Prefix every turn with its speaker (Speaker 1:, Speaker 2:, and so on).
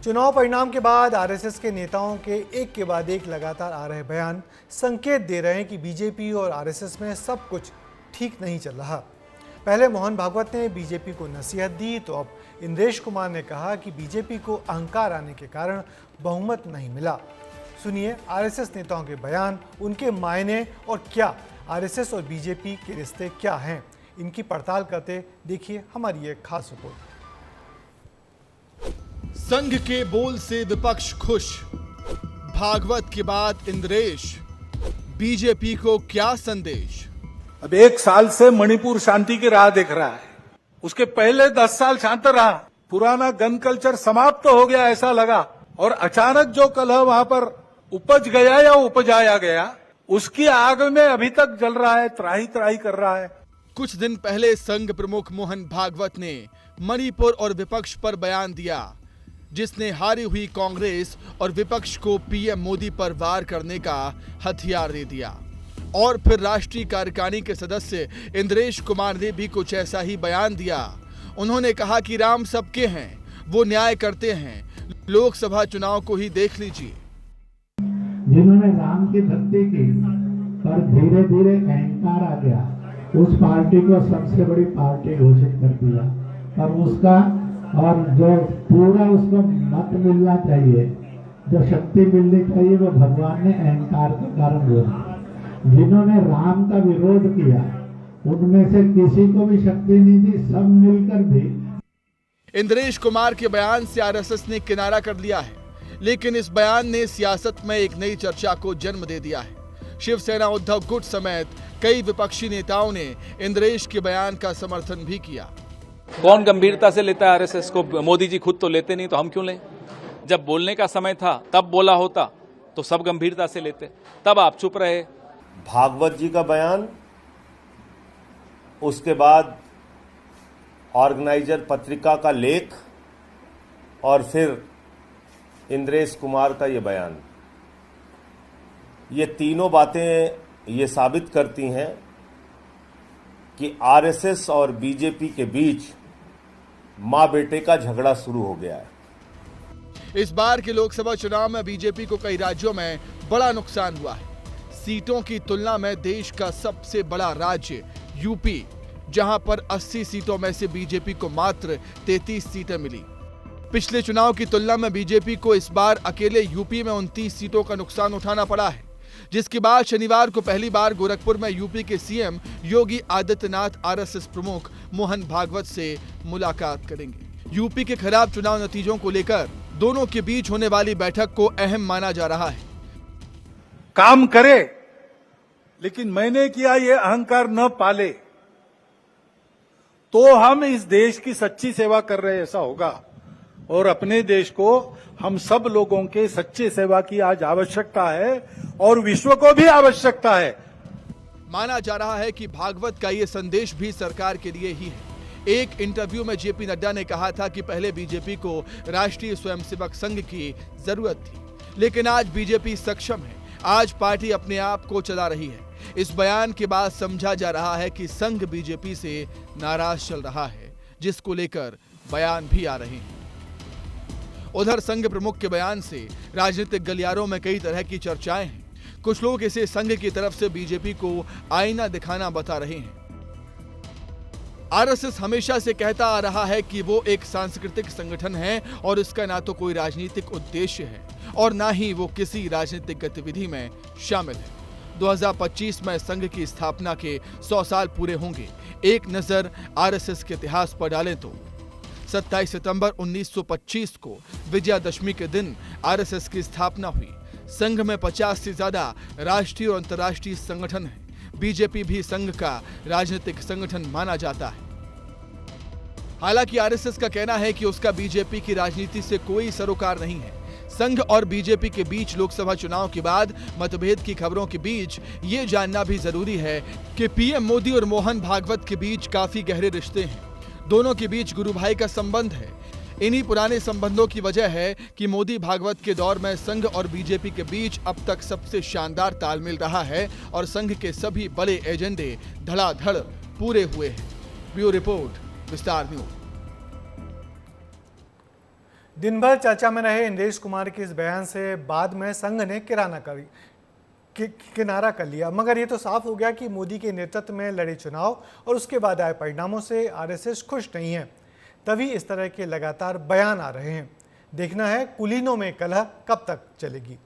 Speaker 1: चुनाव परिणाम के बाद आरएसएस के नेताओं के एक के बाद एक लगातार आ रहे बयान संकेत दे रहे हैं कि बीजेपी और आरएसएस में सब कुछ ठीक नहीं चल रहा। पहले मोहन भागवत ने बीजेपी को नसीहत दी तो अब इंद्रेश कुमार ने कहा कि बीजेपी को अहंकार आने के कारण बहुमत नहीं मिला। सुनिए आरएसएस नेताओं के बयान, उनके मायने और क्या आरएसएस और बीजेपी के रिश्ते क्या हैं, इनकी पड़ताल करते देखिए हमारी एक खास रिपोर्ट।
Speaker 2: संघ के बोल से विपक्ष खुश, भागवत के बाद इंद्रेश, बीजेपी को क्या संदेश।
Speaker 3: अब 1 साल से मणिपुर शांति की राह देख रहा है, उसके पहले 10 साल शांत रहा, पुराना गन कल्चर समाप्त हो गया ऐसा लगा, और अचानक जो कलह वहां पर उपज गया या उपजाया गया, उसकी आग में अभी तक जल रहा है, त्राही त्राही कर रहा है।
Speaker 2: कुछ दिन पहले संघ प्रमुख मोहन भागवत ने मणिपुर और विपक्ष पर बयान दिया, जिसने हारी हुई कांग्रेस और विपक्ष को पीएम मोदी पर वार करने का हथियार दे दिया। और फिर राष्ट्रीय कार्यकारिणी के सदस्य इंद्रेश कुमार ने भी कुछ ऐसा ही बयान दिया। उन्होंने कहा कि राम सबके हैं, वो न्याय करते हैं, लोकसभा चुनाव को ही देख लीजिए।
Speaker 4: जिन्होंने राम की भक्ति की पर धीरे धीरे अहंकार आ गया, उस पार्टी को सबसे बड़ी पार्टी घोषित कर दिया, और उसका और जो पूरा उसको मत मिलना चाहिए, जो शक्ति मिलनी चाहिए, वो भगवान ने अहंकार के कारण दिया। जिन्होंने राम का विरोध किया उनमें से किसी को भी शक्ति नहीं दी, सब मिलकर भी।
Speaker 2: इंद्रेश कुमार के बयान से आरएसएस ने किनारा कर लिया है, लेकिन इस बयान ने सियासत में एक नई चर्चा को जन्म दे दिया है। शिवसेना उद्धव गुट समेत कई विपक्षी नेताओं ने इंद्रेश के बयान का समर्थन भी किया।
Speaker 5: कौन गंभीरता से लेता है आरएसएस को? मोदी जी खुद तो लेते नहीं, तो हम क्यों लें? जब बोलने का समय था तब बोला होता तो सब गंभीरता से लेते, तब आप चुप रहे।
Speaker 6: भागवत जी का बयान, उसके बाद ऑर्गेनाइजर पत्रिका का लेख, और फिर इंद्रेश कुमार का ये बयान, ये तीनों बातें ये साबित करती हैं कि आरएसएस और बीजेपी के बीच मां बेटे का झगड़ा शुरू हो गया है।
Speaker 2: इस बार के लोकसभा चुनाव में बीजेपी को कई राज्यों में बड़ा नुकसान हुआ है। सीटों की तुलना में देश का सबसे बड़ा राज्य यूपी, जहां पर 80 सीटों में से बीजेपी को मात्र 33 सीटें मिली। पिछले चुनाव की तुलना में बीजेपी को इस बार अकेले यूपी में 29 सीटों का नुकसान उठाना पड़ा है, जिसके बाद शनिवार को पहली बार गोरखपुर में यूपी के सीएम योगी आदित्यनाथ आरएसएस प्रमुख मोहन भागवत से मुलाकात करेंगे। यूपी के खराब चुनाव नतीजों को लेकर दोनों के बीच होने वाली बैठक को अहम माना जा रहा है।
Speaker 3: काम करे, लेकिन मैंने किया ये अहंकार न पाले, तो हम इस देश की सच्ची सेवा कर रहे ऐसा होगा। और अपने देश को हम सब लोगों के सच्चे सेवा की आज आवश्यकता है, और विश्व को भी आवश्यकता है।
Speaker 2: माना जा रहा है कि भागवत का ये संदेश भी सरकार के लिए ही है। एक इंटरव्यू में जेपी नड्डा ने कहा था कि पहले बीजेपी को राष्ट्रीय स्वयंसेवक संघ की जरूरत थी, लेकिन आज बीजेपी सक्षम है, आज पार्टी अपने आप को चला रही है। इस बयान के बाद समझा जा रहा है कि संघ बीजेपी से नाराज चल रहा है, जिसको लेकर बयान भी आ रहे हैं। उधर संघ प्रमुख के बयान से राजनीतिक गलियारों में कई तरह की चर्चाएं हैं। कुछ लोग इसे संघ की तरफ से बीजेपी को आईना दिखाना बता रहे हैं। आरएसएस हमेशा से कहता आ रहा है कि वो एक सांस्कृतिक संगठन है और इसका ना तो कोई राजनीतिक उद्देश्य है और ना ही वो किसी राजनीतिक गतिविधि में शामिल है। 2025 में संघ की स्थापना के 100 साल पूरे होंगे। एक नजर आरएसएस के इतिहास पर डालें तो 27 सितंबर 1925 को विजयादशमी के दिन आरएसएस की स्थापना हुई। संघ में 50 से ज्यादा राष्ट्रीय और अंतर्राष्ट्रीय संगठन हैं। बीजेपी भी संघ का राजनीतिक संगठन माना जाता है। हालांकि आरएसएस का कहना है कि उसका बीजेपी की राजनीति से कोई सरोकार नहीं है। संघ और बीजेपी के बीच लोकसभा चुनाव के बाद मतभेद की खबरों के बीच ये जानना भी जरूरी है कि पीएम मोदी और मोहन भागवत के बीच काफी गहरे रिश्ते हैं। दोनों के बीच गुरु भाई का संबंध है। इन्हीं पुराने संबंधों की वजह है कि मोदी भागवत के दौर में संघ और बीजेपी के बीच अब तक सबसे शानदार तालमेल रहा है और संघ के सभी बड़े एजेंडे धड़ाधड़ पूरे हुए हैं। ब्यूरो रिपोर्ट, विस्तार न्यूज।
Speaker 1: दिन भर चर्चा में रहे इंद्रेश कुमार के इस बयान से बाद में संघ ने किनारा कर लिया, मगर ये तो साफ हो गया कि मोदी के नेतृत्व में लड़े चुनाव और उसके बाद आए परिणामों से आरएसएस खुश नहीं है। तभी इस तरह के लगातार बयान आ रहे हैं। देखना है कुलीनों में कलह कब तक चलेगी।